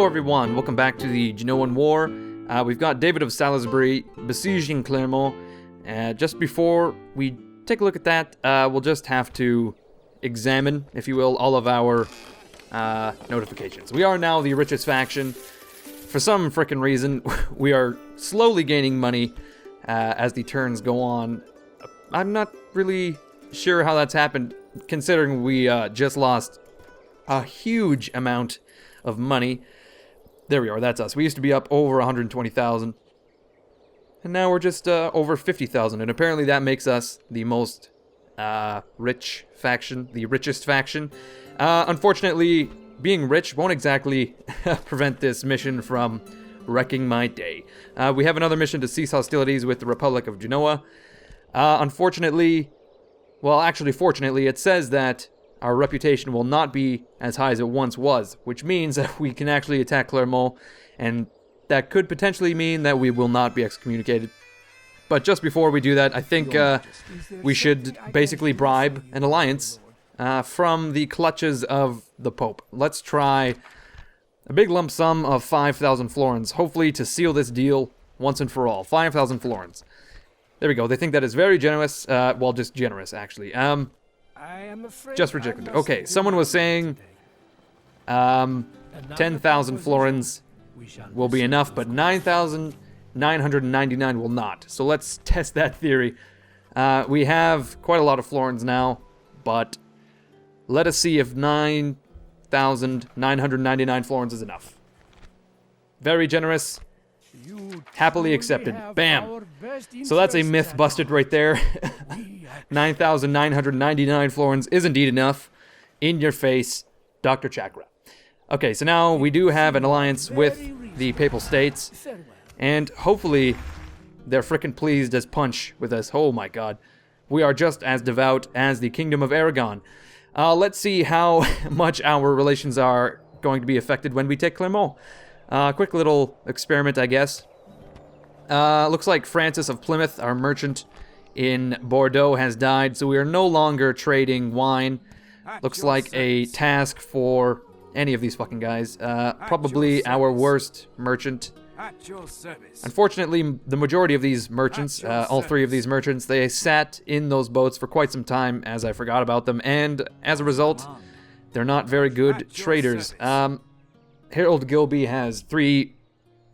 Hello everyone, welcome back to the Genoan War. We've got David of Salisbury besieging Clermont. Just before we take a look at that, we'll just have to examine, if you will, all of our notifications. We are now the richest faction. For some frickin' reason, we are slowly gaining money as the turns go on. I'm not really sure how that's happened, considering we just lost a huge amount of money. There we are, that's us. We used to be up over 120,000. And now we're just over 50,000. And apparently that makes us the most rich faction, the richest faction. Unfortunately, being rich won't exactly prevent this mission from wrecking my day. We have another mission to cease hostilities with the Republic of Genoa. Unfortunately, well, actually, fortunately, it says that our reputation will not be as high as it once was, which means that we can actually attack Clermont, and that could potentially mean that we will not be excommunicated. But just before we do that, I think we should basically bribe an alliance from the clutches of the Pope. Let's try a big lump sum of 5,000 florins, hopefully to seal this deal once and for all. 5,000 florins. There we go. They think that is very generous. Well, just generous, actually. Just ridiculous. Okay, someone was saying 10,000 florins will be enough, but 9,999 will not. So let's test that theory. We have quite a lot of florins now, but let us see if 9,999 florins is enough. Very generous. Happily accepted. Bam. So that's a myth busted right there. 9,999 florins is indeed enough. In your face, Dr. Chakra. Okay, so now we do have an alliance with the Papal States, and hopefully they're frickin' pleased as punch with us. Oh my god. We are just as devout as the Kingdom of Aragon. Let's see how much our relations are going to be affected when we take Clermont. Quick little experiment, I guess. Looks like Francis of Plymouth, our merchant in Bordeaux, has died, so we are no longer trading wine. Looks like a task for any of these fucking guys. Probably our worst merchant. Unfortunately, the majority of these merchants, all three of these merchants, they sat in those boats for quite some time as I forgot about them, and as a result, they're not very good traders. Harold Gilby has 3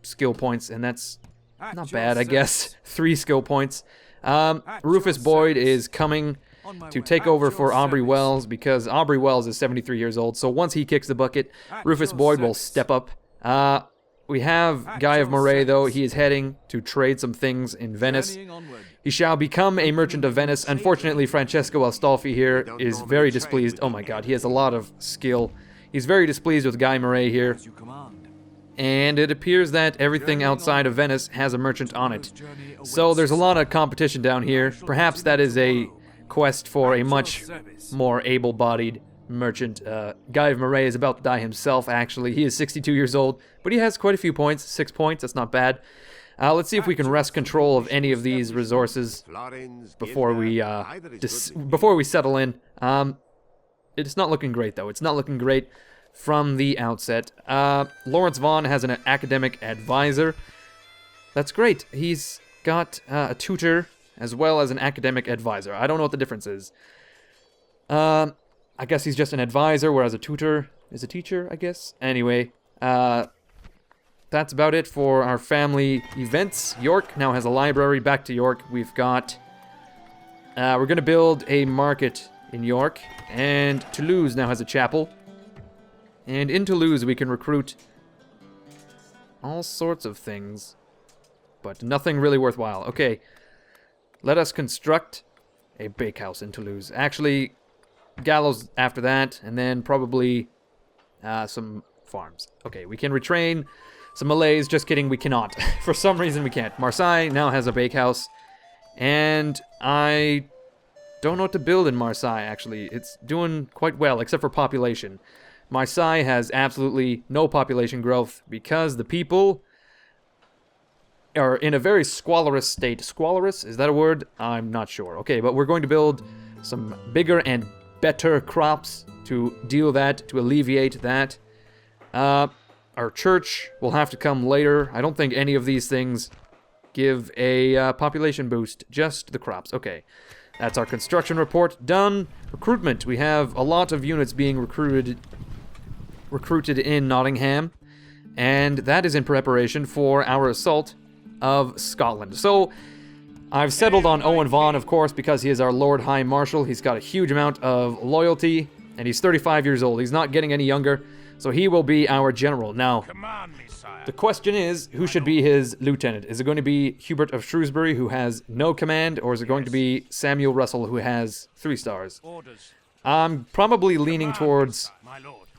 skill points, and that's not bad, I guess. 3 skill points. Rufus Boyd is coming to take over for Aubrey Wells, because Aubrey Wells is 73 years old, so once he kicks the bucket, Rufus Boyd will step up. We have Guy of Moray, though. He is heading to trade some things in Venice. He shall become a merchant of Venice. Unfortunately, Francesco Astolfi here is very displeased. Oh my god, he has a lot of skill. He's very displeased with Guy Moray here. And it appears that everything outside of Venice has a merchant on it. So there's a lot of competition down here. Perhaps that is a quest for a much more able-bodied merchant. Guy of Moray is about to die himself, actually. He is 62 years old, but he has quite a few points. 6 points, that's not bad. Let's see if we can wrest control of any of these resources before we settle in. It's not looking great, though. It's not looking great from the outset. Lawrence Vaughan has an academic advisor. That's great. He's got a tutor as well as an academic advisor. I don't know what the difference is. I guess he's just an advisor, whereas a tutor is a teacher, I guess. Anyway, that's about it for our family events. York now has a library. Back to York. We've got... we're going to build a market in York, and Toulouse now has a chapel. And in Toulouse we can recruit all sorts of things, but nothing really worthwhile. Okay, let us construct a bakehouse in Toulouse. Actually, Gallows after that, and then probably some farms. Okay, we can retrain some Malays. Just kidding, we cannot. For some reason we can't. Marseille now has a bakehouse, and I don't know what to build in Marseille, actually. It's doing quite well, except for population. Marseille has absolutely no population growth because the people are in a very squalorous state. Squalorous? Is that a word? I'm not sure. Okay, but we're going to build some bigger and better crops to deal that, to alleviate that. Our church will have to come later. I don't think any of these things give a population boost. Just the crops. Okay. That's our construction report done. Recruitment. We have a lot of units being recruited in Nottingham. And that is in preparation for our assault of Scotland. So, I've settled on Owen Vaughan, of course, because he is our Lord High Marshal. He's got a huge amount of loyalty, and he's 35 years old. He's not getting any younger, so he will be our general. Now, the question is, who should be his lieutenant? Is it going to be Hubert of Shrewsbury, who has no command, or is it going to be Samuel Russell, who has 3 stars? I'm probably leaning towards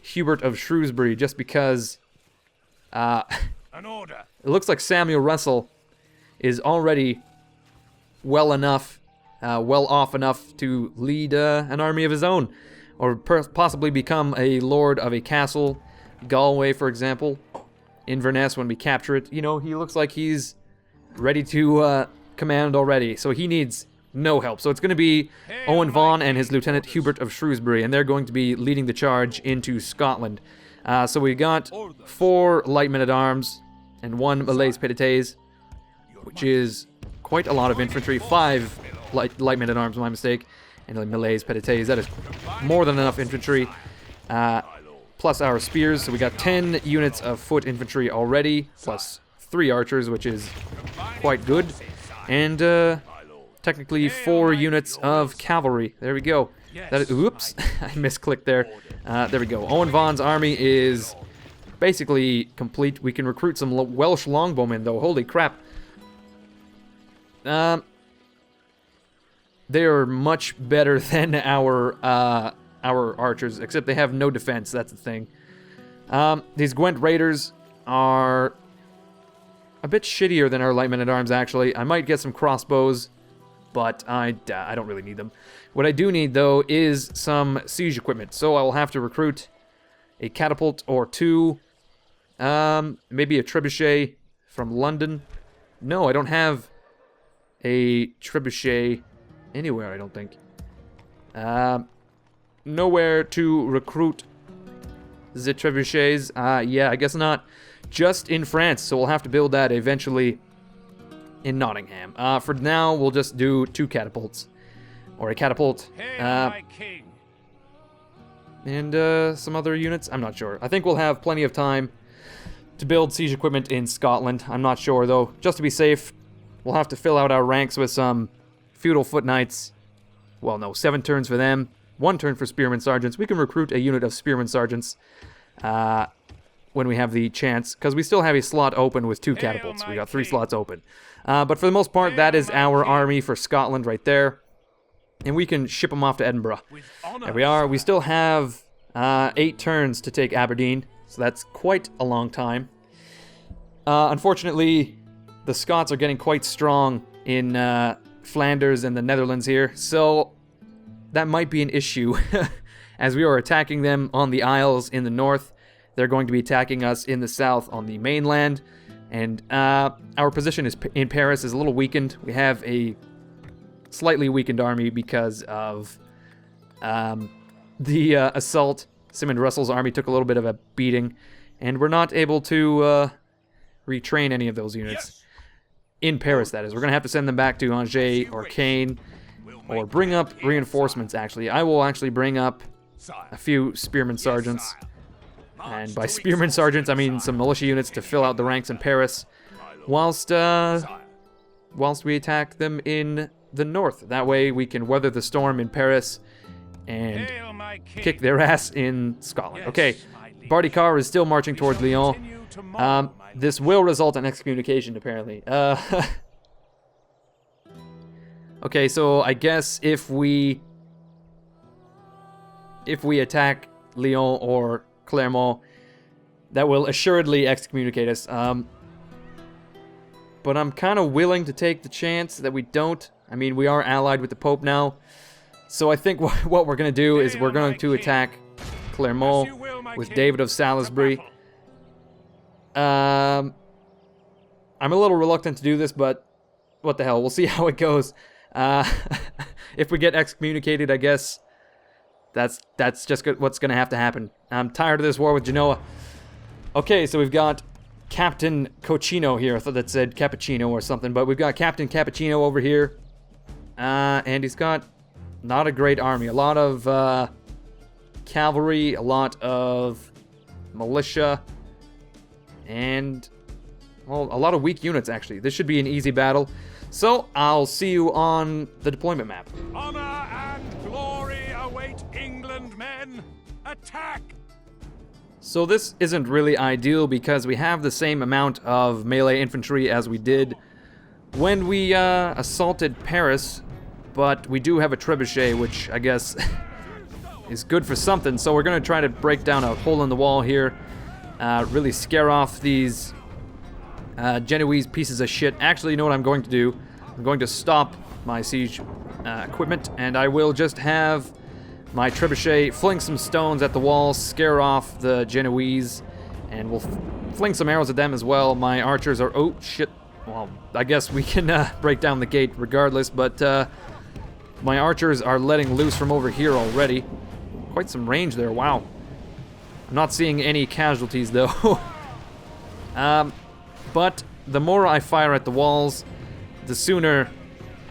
Hubert of Shrewsbury, just because it looks like Samuel Russell is already well off enough to lead an army of his own, or possibly become a lord of a castle. Galway, for example, Inverness, when we capture it. You know, he looks like he's ready to command already, so he needs no help. So it's going to be Owen Vaughan and his lieutenant Hubert of Shrewsbury, and they're going to be leading the charge into Scotland. So we got 4 light men-at-arms and 1 Malaise Petites, which is quite a lot of infantry. 5 light men-at-arms, my mistake, and Malaise Petites. That is more than enough infantry, plus our spears. So we got 10 units of foot infantry already, plus 3 archers, which is quite good, and technically 4 units of cavalry. There we go. That is, oops, I misclicked there. There we go. Owen Vaughan's army is basically complete. We can recruit some Welsh longbowmen, though. Holy crap. They are much better than our archers, except they have no defense. That's the thing. These Gwent Raiders are a bit shittier than our light men-at-arms, actually. I might get some crossbows, but I don't really need them. What I do need, though, is some siege equipment. So I will have to recruit a catapult or 2, maybe a trebuchet from London. No, I don't have a trebuchet anywhere, I don't think. Nowhere to recruit the trebuchets. Yeah, I guess not. Just in France, so we'll have to build that eventually in Nottingham. For now, we'll just do 2 catapults. Or a catapult. And some other units. I'm not sure. I think we'll have plenty of time to build siege equipment in Scotland. I'm not sure, though. Just to be safe, we'll have to fill out our ranks with some feudal foot knights. Well, no, 7 turns for them. 1 turn for spearmen sergeants. We can recruit a unit of spearmen sergeants when we have the chance, because we still have a slot open with 2 catapults. We got 3 slots open. But for the most part, that is our army for Scotland right there. And we can ship them off to Edinburgh. There we are. We still have 8 turns to take Aberdeen, so that's quite a long time. Unfortunately, the Scots are getting quite strong in Flanders and the Netherlands here, so that might be an issue. As we are attacking them on the Isles in the north, they're going to be attacking us in the south on the mainland. And our position in Paris is a little weakened. We have a slightly weakened army because of the assault. Simon Russell's army took a little bit of a beating, and we're not able to retrain any of those units. In Paris, that is. We're going to have to send them back to Angers or Caen, or bring up reinforcements, actually. I will actually bring up a few spearmen sergeants. And by spearmen sergeants, I mean some militia units to fill out the ranks in Paris, whilst we attack them in the north. That way we can weather the storm in Paris and kick their ass in Scotland. Okay, Barty Carr is still marching towards Lyon. This will result in excommunication, apparently. Okay, so I guess if we attack Lyon or Clermont, that will assuredly excommunicate us. But I'm kind of willing to take the chance that we don't. I mean, we are allied with the Pope now. So I think what we're going to do is we're going to attack Clermont with David of Salisbury. I'm a little reluctant to do this, but what the hell. We'll see how it goes. If we get excommunicated, I guess that's just what's going to have to happen. I'm tired of this war with Genoa. Okay, so we've got Captain Cochino here. I thought that said Cappuccino or something, but we've got Captain Cappuccino over here. And he's got not a great army. A lot of cavalry, a lot of militia, and, well, a lot of weak units, actually. This should be an easy battle. So, I'll see you on the deployment map. Honor and glory await England, men! Attack! So this isn't really ideal because we have the same amount of melee infantry as we did when we assaulted Paris, but we do have a trebuchet, which I guess is good for something. So we're going to try to break down a hole in the wall here, really scare off these Genoese pieces of shit. Actually, you know what I'm going to do? I'm going to stop my siege equipment, and I will just have my trebuchet fling some stones at the wall, scare off the Genoese, and we'll fling some arrows at them as well. My archers are... oh, shit. Well, I guess we can break down the gate regardless, but my archers are letting loose from over here already. Quite some range there, wow. I'm not seeing any casualties, though. But the more I fire at the walls, the sooner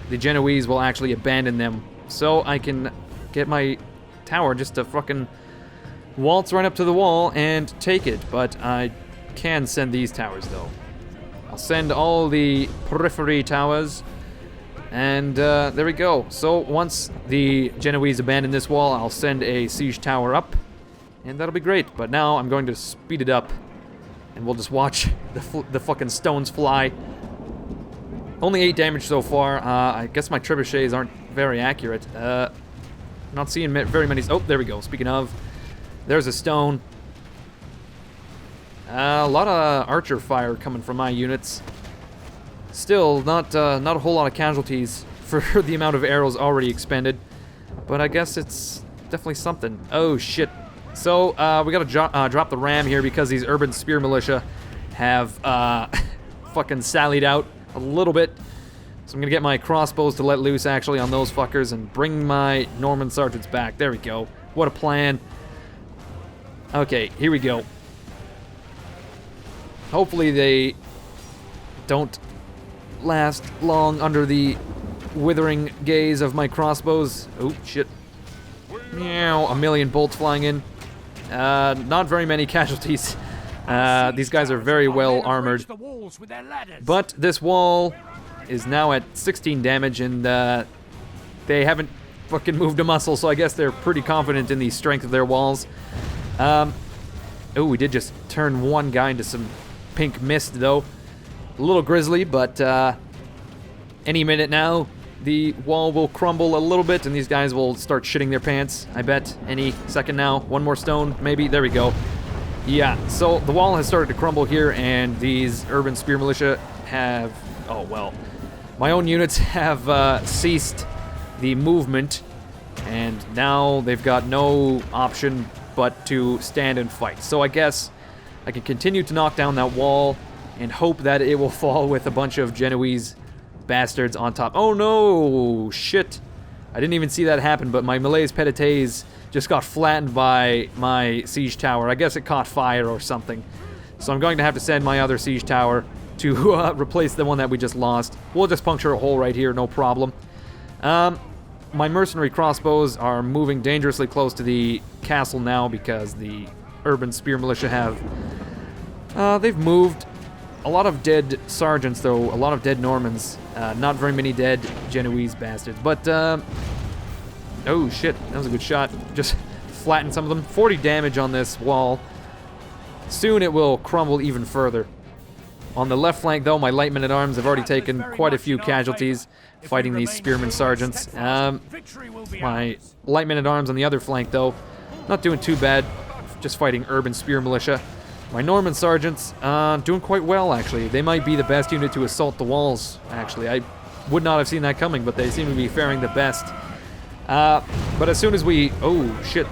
the Genoese will actually abandon them. So I can get my tower just to fucking waltz right up to the wall and take it. But I can send these towers, though. I'll send all the periphery towers. And there we go. So once the Genoese abandon this wall, I'll send a siege tower up. And that'll be great. But now I'm going to speed it up. And we'll just watch the fucking stones fly. Only 8 damage so far. I guess my trebuchets aren't very accurate. Not seeing very many... oh, there we go. Speaking of, there's a stone. A lot of archer fire coming from my units. Still, not a whole lot of casualties for the amount of arrows already expended. But I guess it's definitely something. Oh, shit. So, we gotta drop the ram here because these urban spear militia have fucking sallied out a little bit. So I'm gonna get my crossbows to let loose actually on those fuckers and bring my Norman sergeants back. There we go. What a plan. Okay, here we go. Hopefully they don't last long under the withering gaze of my crossbows. Oh, shit. Meow, a million bolts flying in. Not very many casualties. These guys are very well armored. But this wall is now at 16 damage, and they haven't fucking moved a muscle, so I guess they're pretty confident in the strength of their walls. Oh, we did just turn one guy into some pink mist, though. A little grisly, but any minute now, the wall will crumble a little bit, and these guys will start shitting their pants, I bet. Any second now. One more stone, maybe. There we go. Yeah, so the wall has started to crumble here, and these urban spear militia have... oh, well. My own units have ceased the movement, and now they've got no option but to stand and fight. So I guess I can continue to knock down that wall and hope that it will fall with a bunch of Genoese bastards on top. Oh no! Shit! I didn't even see that happen, but my Malaise Petites just got flattened by my siege tower. I guess it caught fire or something. So I'm going to have to send my other siege tower to replace the one that we just lost. We'll just puncture a hole right here, no problem. My mercenary crossbows are moving dangerously close to the castle now because the urban spear militia have... they've moved. A lot of dead sergeants, though. A lot of dead Normans. Not very many dead Genoese bastards. But, oh, shit. That was a good shot. Just flattened some of them. 40 damage on this wall. Soon it will crumble even further. On the left flank, though, my light men-at-arms have already taken quite a few casualties fighting these spearman sergeants. My light men-at-arms on the other flank, though, not doing too bad. Just fighting urban spear militia. My Norman sergeants, doing quite well, actually. They might be the best unit to assault the walls, actually. I would not have seen that coming, but they seem to be faring the best. But as soon as we... oh, shit.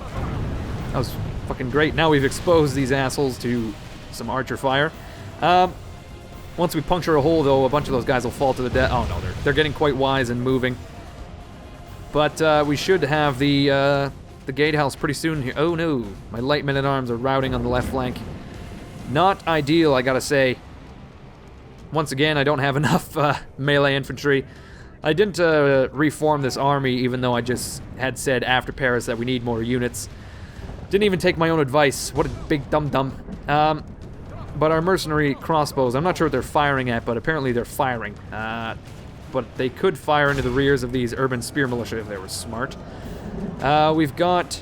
That was fucking great. Now we've exposed these assholes to some archer fire. Once we puncture a hole, though, a bunch of those guys will fall to the death. Oh, no, they're getting quite wise and moving. But we should have the gatehouse pretty soon here. Oh, no. My light men-at-arms are routing on the left flank. Not ideal, I gotta say. Once again, I don't have enough melee infantry. I didn't reform this army, even though I just had said after Paris that we need more units. Didn't even take my own advice. What a big dum-dum. But our mercenary crossbows, I'm not sure what they're firing at, but apparently they're firing. But they could fire into the rears of these urban spear militia if they were smart. We've got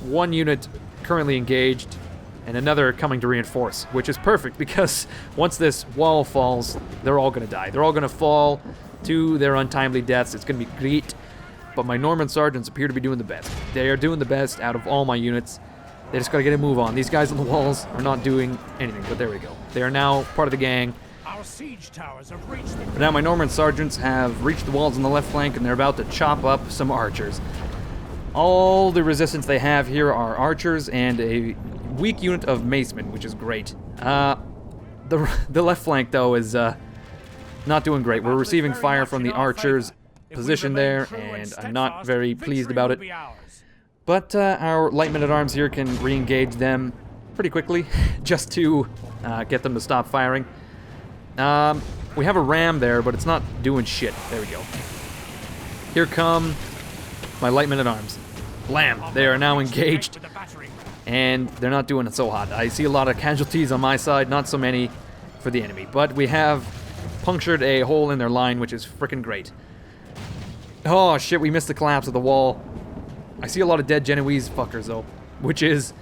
one unit currently engaged, and another coming to reinforce, which is perfect because once this wall falls, they're all going to die. They're all going to fall to their untimely deaths. It's going to be great, but my Norman sergeants appear to be doing the best. They are doing the best out of all my units. They just got to get a move on. These guys on the walls are not doing anything, but there we go. They are now part of the gang. Our siege towers have reached the... But now my Norman sergeants have reached the walls on the left flank, and they're about to chop up some archers. All the resistance they have here are archers and a weak unit of macemen, which is great. The left flank, though, is not doing great. We're receiving fire from the archers' position there, and I'm not very pleased about it. But our light men-at-arms here can re-engage them pretty quickly, just to get them to stop firing. We have a ram there, but it's not doing shit. There we go. Here come my light men-at-arms. Blam! They are now engaged, and they're not doing it so hot. I see a lot of casualties on my side, not so many for the enemy. But we have punctured a hole in their line, which is freaking great. Oh shit, we missed the collapse of the wall. I see a lot of dead Genoese fuckers though, which is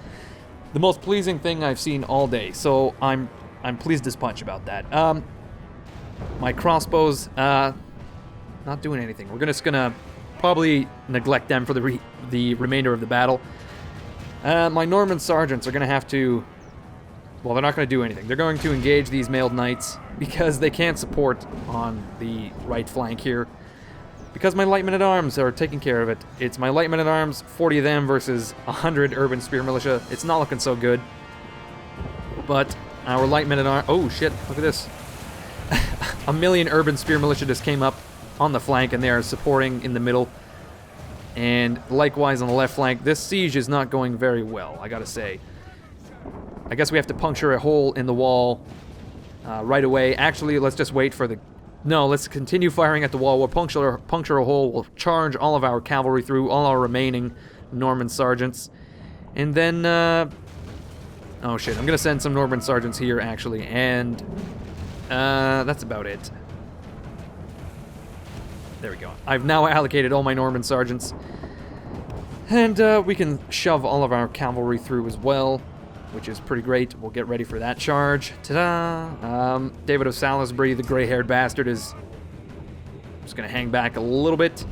the most pleasing thing I've seen all day. So I'm pleased as punch about that. My crossbows, not doing anything. We're just gonna probably neglect them for the remainder of the battle. My Norman sergeants are gonna have to... Well, they're not gonna do anything. They're going to engage these mailed knights because they can't support on the right flank here. Because my light men-at-arms are taking care of it. It's my light men-at-arms, 40 of them versus 100 urban spear militia. It's not looking so good. But our light men-at-arms... Oh, shit. Look at this. A million urban spear militia just came up on the flank, and they are supporting in the middle. And likewise on the left flank. This siege is not going very well, I gotta say. I guess we have to puncture a hole in the wall right away. Actually, let's just wait for the... No, let's continue firing at the wall. We'll puncture a hole. We'll charge all of our cavalry through, all our remaining Norman sergeants. And then... oh shit, I'm gonna send some Norman sergeants here, actually. And... that's about it. There we go. I've now allocated all my Norman sergeants. And we can shove all of our cavalry through as well, which is pretty great. We'll get ready for that charge. Ta-da! David of Salisbury, the gray-haired bastard, is just going to hang back a little bit.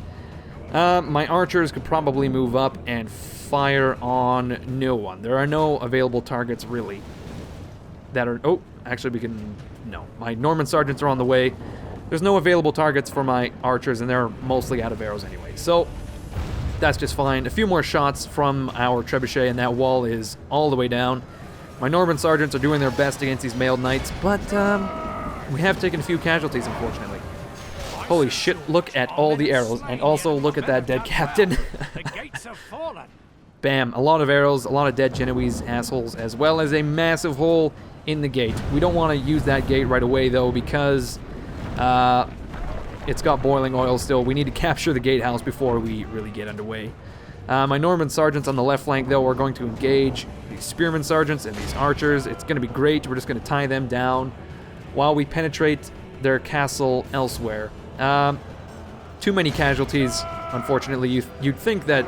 My archers could probably move up and fire on no one. There are no available targets, really, that are... Oh, actually, we can... No. My Norman sergeants are on the way. There's no available targets for my archers, and they're mostly out of arrows anyway. So, that's just fine. A few more shots from our trebuchet, and that wall is all the way down. My Norman sergeants are doing their best against these mailed knights, but we have taken a few casualties, unfortunately. Holy shit, look at all the arrows, and also look at that dead captain. Bam, a lot of arrows, a lot of dead Genoese assholes, as well as a massive hole in the gate. We don't want to use that gate right away, though, because it's got boiling oil still. We need to capture the gatehouse before we really get underway. My Norman sergeants on the left flank, though, are going to engage these spearmen sergeants and these archers. It's going to be great. We're just going to tie them down while we penetrate their castle elsewhere. Too many casualties, unfortunately. You'd think that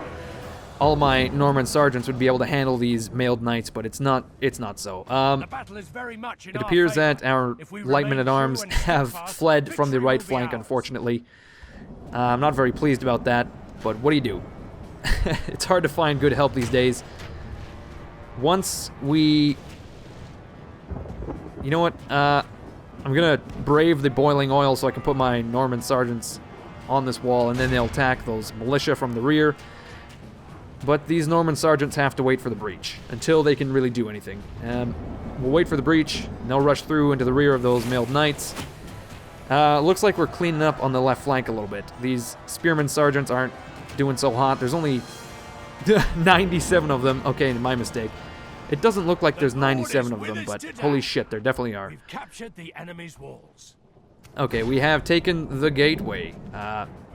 all my Norman sergeants would be able to handle these mailed knights, but it's not so. It appears that our light men-at-arms have fled from the right flank, unfortunately. I'm not very pleased about that, but what do you do? It's hard to find good help these days. Once we... You know what? I'm gonna brave the boiling oil so I can put my Norman sergeants on this wall, and then they'll attack those militia from the rear. But these Norman sergeants have to wait for the breach until they can really do anything. We'll wait for the breach, and they'll rush through into the rear of those mailed knights. Looks like we're cleaning up on the left flank a little bit. These spearmen sergeants aren't doing so hot. There's only 97 of them. Okay, my mistake. It doesn't look like there's 97 of them, but holy shit, there definitely are. We've captured the enemy's walls. Okay, we have taken the gateway.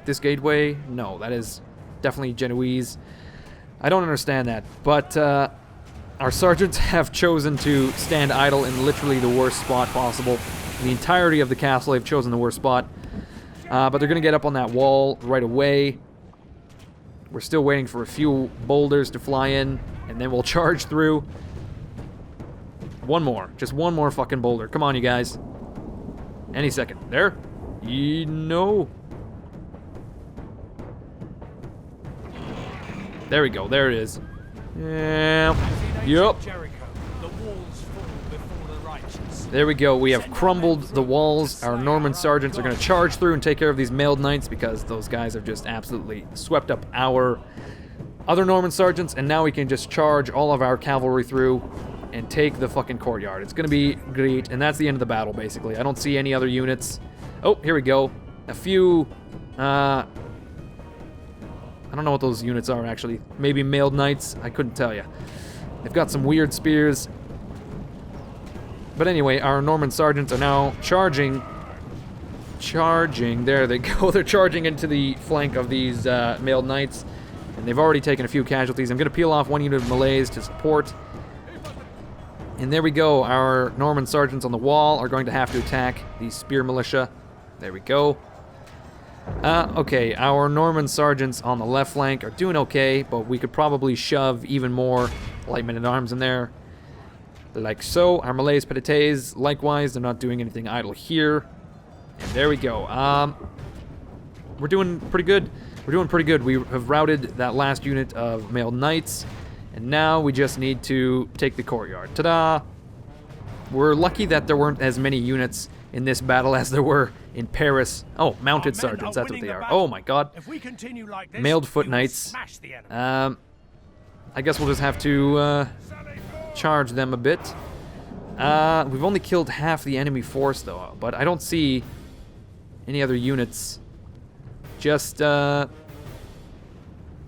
This gateway? No, that is definitely Genoese. I don't understand that, but our sergeants have chosen to stand idle in literally the worst spot possible. The entirety of the castle, they've chosen the worst spot. But they're going to get up on that wall right away. We're still waiting for a few boulders to fly in, and then we'll charge through. One more. Just one more fucking boulder. Come on, you guys. Any second. There. No. There we go. There it is. Yeah. Yup. There we go. We have crumbled the walls. Our Norman sergeants are going to charge through and take care of these mailed knights because those guys have just absolutely swept up our other Norman sergeants, and now we can just charge all of our cavalry through and take the fucking courtyard. It's going to be great, and that's the end of the battle, basically. I don't see any other units. Oh, here we go. A few, I don't know what those units are, actually. Maybe mailed knights? I couldn't tell you. They've got some weird spears. But anyway, our Norman sergeants are now charging. There they go. They're charging into the flank of these mailed knights, and they've already taken a few casualties. I'm going to peel off one unit of Malays to support. And there we go. Our Norman sergeants on the wall are going to have to attack the spear militia. There we go. Okay, our Norman sergeants on the left flank are doing okay, but we could probably shove even more light men-at-arms in there. Like so. Our Malays Petites, likewise, they're not doing anything idle here. And there we go. We're doing pretty good. We have routed that last unit of mailed knights, and now we just need to take the courtyard. Ta-da! We're lucky that there weren't as many units in this battle as there were in Paris. Oh, mounted sergeants, that's what they are. Oh my god. If we continue like this, mailed foot knights. I guess we'll just have to charge them a bit. We've only killed half the enemy force though, but I don't see any other units. Just oh,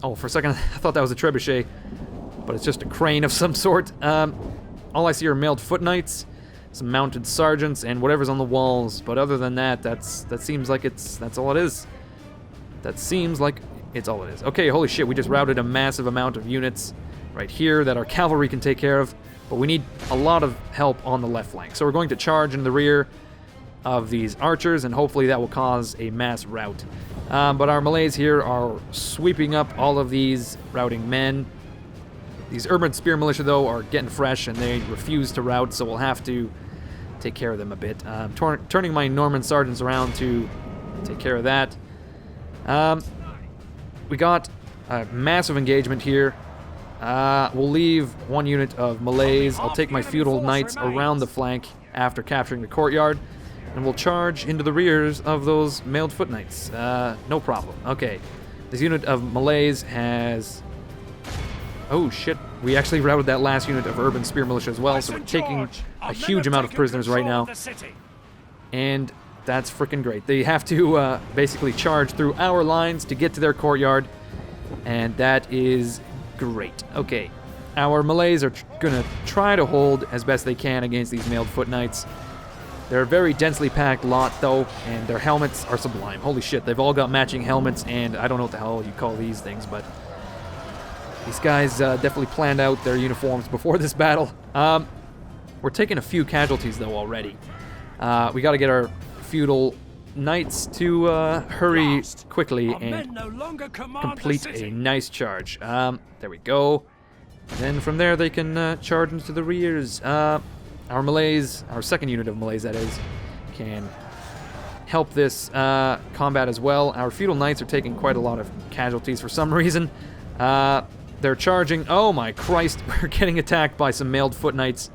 for a second I thought that was a trebuchet, but it's just a crane of some sort. All I see are mailed foot knights, some mounted sergeants, and whatever's on the walls. But other than that, that seems like that's all it is. That seems like it's all it is. Okay, holy shit, we just routed a massive amount of units right here that our cavalry can take care of, but we need a lot of help on the left flank. So we're going to charge in the rear of these archers, and hopefully that will cause a mass rout. But our Malays here are sweeping up all of these routing men. These urban spear militia, though, are getting fresh, and they refuse to rout, so we'll have to take care of them a bit. Turning my Norman sergeants around to take care of that. We got a massive engagement here. We'll leave one unit of Malays. I'll take my feudal knights around the flank after capturing the courtyard, and we'll charge into the rears of those mailed foot knights. No problem. Okay, this unit of Malays has... Oh shit, we actually routed that last unit of urban spear militia as well, so we're taking a huge amount of prisoners right now. And that's freaking great. They have to basically charge through our lines to get to their courtyard, and that is great. Okay, our Malays are gonna try to hold as best they can against these mailed foot knights. They're a very densely packed lot, though, and their helmets are sublime. Holy shit, they've all got matching helmets, and I don't know what the hell you call these things, but these guys definitely planned out their uniforms before this battle. We're taking a few casualties, though, already. We gotta get our feudal knights to hurry quickly and complete a nice charge. There we go. And then from there they can charge into the rears. Our Malays, our second unit of Malays that is, can help this combat as well. Our feudal knights are taking quite a lot of casualties for some reason. They're charging. Oh my Christ, we're getting attacked by some mailed foot knights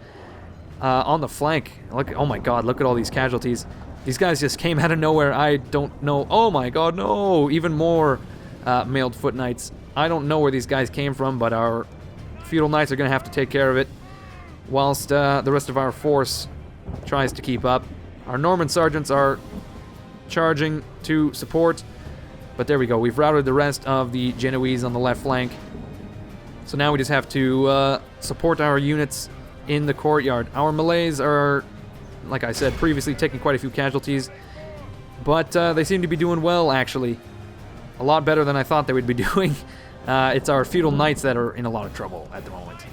on the flank. Look, oh my god, look at all these casualties. These guys just came out of nowhere. I don't know. Oh my god, no! Even more mailed foot knights. I don't know where these guys came from, but our feudal knights are going to have to take care of it, whilst the rest of our force tries to keep up. Our Norman sergeants are charging to support, but there we go. We've routed the rest of the Genoese on the left flank. So now we just have to support our units in the courtyard. Our Malays are, like I said previously, taking quite a few casualties, but they seem to be doing well, actually. A lot better than I thought they would be doing. It's our feudal knights that are in a lot of trouble at the moment.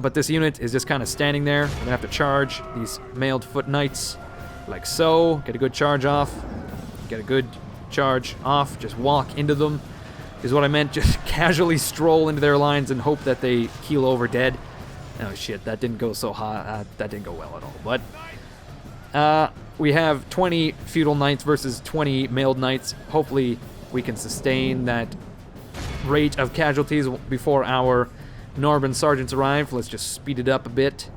But this unit is just kind of standing there. We're going to have to charge these mailed foot knights like so. Get a good charge off. Get a good charge off. Just walk into them is what I meant. Just casually stroll into their lines and hope that they keel over dead. Oh shit, that didn't go so hot. That didn't go well at all. But we have 20 feudal knights versus 20 mailed knights. Hopefully we can sustain that rate of casualties before our Norman sergeants arrive. Let's just speed it up a bit.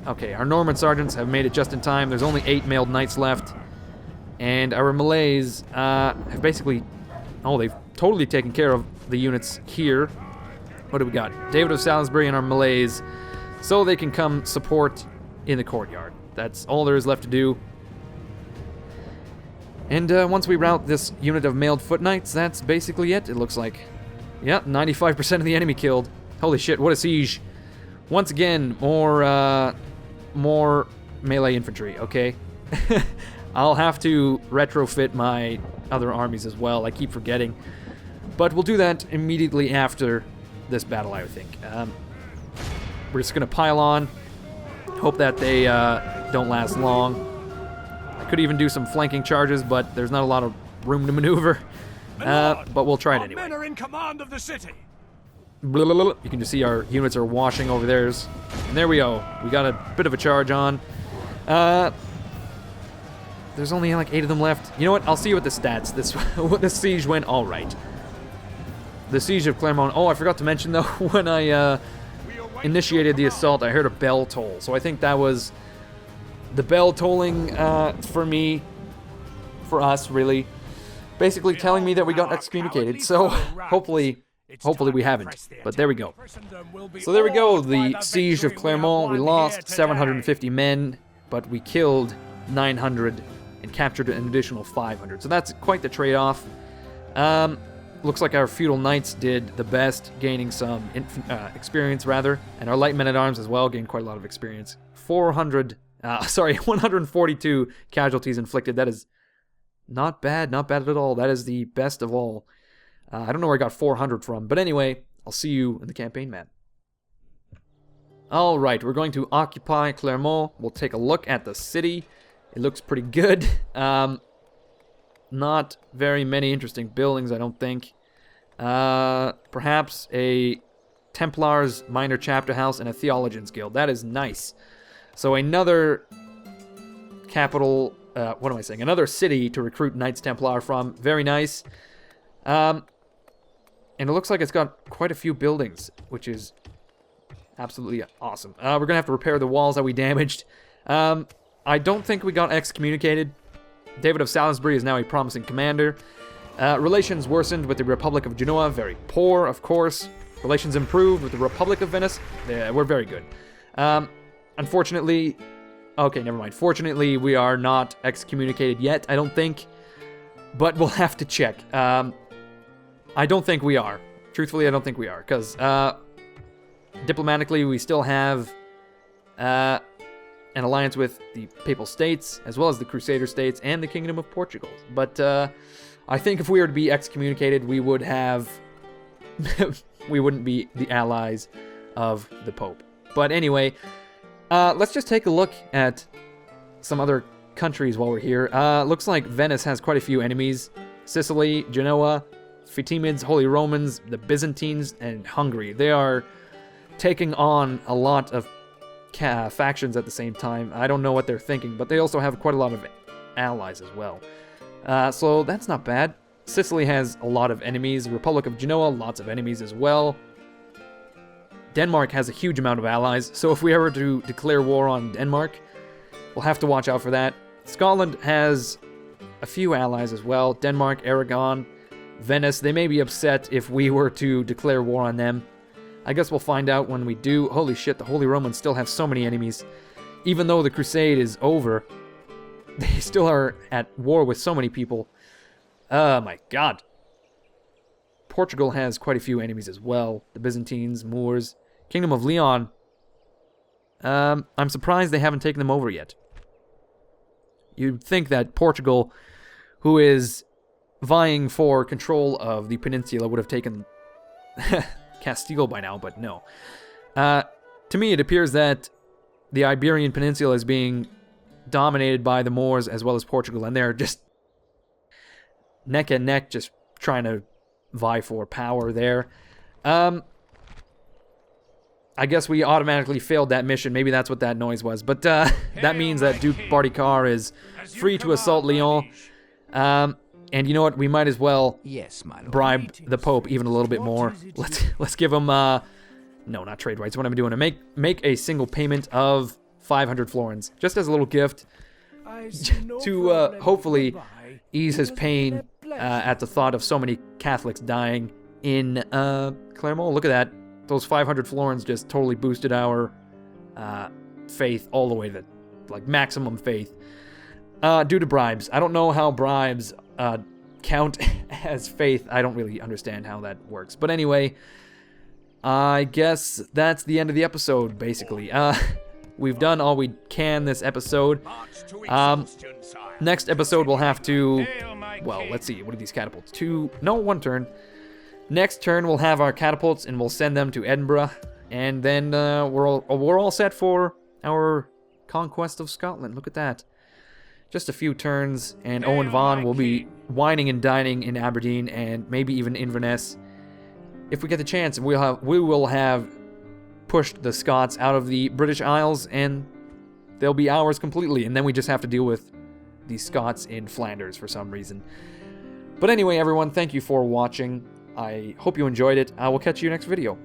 Okay, our Norman sergeants have made it just in time. There's only 8 mailed knights left. And our Malays have basically... Oh, they've totally taken care of the units here. What do we got? David of Salisbury and our Malays, so they can come support in the courtyard. That's all there is left to do. And once we rout this unit of mailed foot knights, that's basically it looks like. Yeah, 95% of the enemy killed. Holy shit, what a siege. Once again, more melee infantry, okay? I'll have to retrofit my other armies as well. I keep forgetting. But we'll do that immediately after this battle, I would think. We're just going to pile on. Hope that they don't last long. I could even do some flanking charges, but there's not a lot of room to maneuver. But we'll try it anyway. Men are in command of the city. Blah, blah, blah. You can just see our units are washing over theirs. And there we go. We got a bit of a charge on. There's only like 8 of them left. You know what? I'll see you with the stats. This siege went all right. The siege of Clermont. Oh, I forgot to mention though, when I initiated the assault, I heard a bell toll. So I think that was the bell tolling for us, really, basically telling me that we got excommunicated. So hopefully we haven't. But there we go. So there we go. The siege of Clermont. We lost 750 men, but we killed 900 and captured an additional 500. So that's quite the trade-off. Looks like our feudal knights did the best, gaining some experience, rather, and our light men-at-arms as well gained quite a lot of experience. 142 casualties inflicted. That is not bad at all. That is the best of all. I don't know where I got 400 from, but anyway, I'll see you in the campaign map. Alright, we're going to occupy Clermont. We'll take a look at the city. It looks pretty good. Not very many interesting buildings, I don't think. Perhaps a Templars minor chapter house and a Theologians Guild. That is nice. So another capital, another city to recruit Knights Templar from. Very nice. And it looks like it's got quite a few buildings, which is absolutely awesome. We're going to have to repair the walls that we damaged. I don't think we got excommunicated. David of Salisbury is now a promising commander. Relations worsened with the Republic of Genoa. Very poor, of course. Relations improved with the Republic of Venice. We're very good. Unfortunately... Okay, never mind. Fortunately, we are not excommunicated yet, I don't think. But we'll have to check. I don't think we are. Truthfully, I don't think we are. Because diplomatically, we still have an alliance with the Papal States, as well as the Crusader States and the Kingdom of Portugal. But I think if we were to be excommunicated, we would have... we wouldn't be the allies of the Pope. But anyway, let's just take a look at some other countries while we're here. Looks like Venice has quite a few enemies. Sicily, Genoa, Fatimids, Holy Romans, the Byzantines, and Hungary. They are taking on a lot of factions at the same time. I don't know what they're thinking, but they also have quite a lot of allies as well. So that's not bad. Sicily has a lot of enemies. The Republic of Genoa, lots of enemies as well. Denmark has a huge amount of allies, so if we ever to declare war on Denmark, we'll have to watch out for that. Scotland has a few allies as well. Denmark, Aragon, Venice. They may be upset if we were to declare war on them. I guess we'll find out when we do. Holy shit, the Holy Romans still have so many enemies. Even though the Crusade is over, they still are at war with so many people. Oh my god. Portugal has quite a few enemies as well. The Byzantines, Moors, Kingdom of Lyon. I'm surprised they haven't taken them over yet. You'd think that Portugal, who is vying for control of the peninsula, would have taken Castile by now, but no. To me, it appears that the Iberian Peninsula is being dominated by the Moors as well as Portugal, and they're just neck and neck, just trying to vie for power there. I guess we automatically failed that mission. Maybe that's what that noise was. But that means that Duke Bardikar is free to assault Lyon. And you know what? We might as well bribe the Pope even a little bit more. Let's give him no, not trade rights. What I'm doing, make a single payment of 500 florins, just as a little gift to hopefully ease his pain at the thought of so many Catholics dying in Clermont. Look at that. Those 500 florins just totally boosted our faith all the way to, like, maximum faith. Due to bribes. I don't know how bribes count as faith. I don't really understand how that works. But anyway, I guess that's the end of the episode, basically. We've done all we can this episode. Next episode we'll have to... Well, let's see. What are these catapults? One turn. Next turn, we'll have our catapults, and we'll send them to Edinburgh. And then we're all set for our conquest of Scotland. Look at that. Just a few turns, and Owen Vaughan will be wining and dining in Aberdeen, and maybe even Inverness. If we get the chance, we will have pushed the Scots out of the British Isles, and they'll be ours completely. And then we just have to deal with the Scots in Flanders for some reason. But anyway, everyone, thank you for watching. I hope you enjoyed it. I will catch you next video.